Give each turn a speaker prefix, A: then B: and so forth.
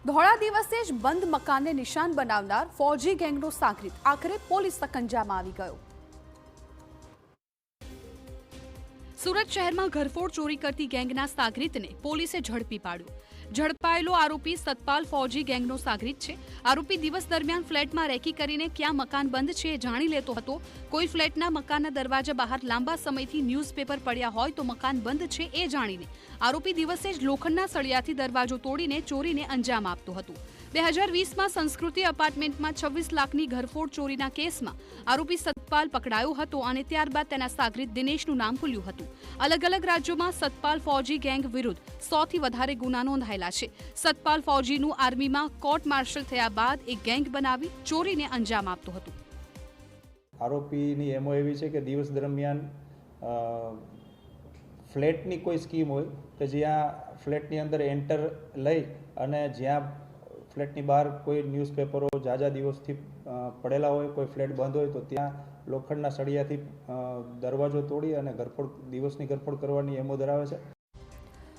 A: ધોળા દિવસે જ બંધ મકાનને નિશાન બનાવનાર ફૌજી ગેંગનો સાગરીત આખરે પોલીસ સકંજામાં આવી ગયો। સુરત શહેરમાં ઘરફોડ ચોરી કરતી ગેંગના સાગરીતને પોલીસે ઝડપી પાડ્યો। ઝડપાયેલો આરોપી સતપાલ ફૌજી ગેંગનો સાગરીત છે। આરોપી દિવસ દરમિયાન ફ્લેટમાં રેકી કરીને ક્યાં મકાન બંધ છે એ જાણી લેતો હતો। કોઈ ફ્લેટના મકાનના દરવાજા બહાર લાંબા સમયથી ન્યૂઝપેપર પડ્યા હોય તો મકાન બંધ છે એ જાણીને આરોપી દિવસે જ લોખંડના સળિયાથી દરવાજો તોડીને ચોરીને અંજામ આપતો હતો। 2020માં સંસ્કૃતિ એપાર્ટમેન્ટમાં 26 લાખની ઘરફોડ ચોરીના કેસમાં આરોપી સતપાલ પકડાયો હતો અને ત્યારબાદ તેના સાગરીત દિનેશનું નામ ખુલ્યું હતું। અલગ અલગ રાજ્યોમાં સતપાલ ફૌજી ગેંગ વિરુદ્ધ 100થી વધારે ગુના નોંધાયેલા છે। સતપાલ ફૌજીનું આર્મીમાં કોર્ટ માર્શલ થયા બાદ એક ગેંગ બનાવી ચોરીને અંજામ આપતો હતો।
B: આરોપીની એમો એવી છે કે દિવસ દરમિયાન ફ્લેટની કોઈ સ્કીમ હોય કે જ્યાં ફ્લેટની અંદર એન્ટર લઈ અને જ્યાં ફ્લેટની બહાર કોઈ ન્યૂઝપેપરો ઝાઝા દિવસથી પડેલા હોય, કોઈ ફ્લેટ બંધ હોય તો ત્યાં લોખંડના સળિયાથી દરવાજો તોડી અને દિવસની ઘરફોડ કરવાની એમો ધરાવે છે।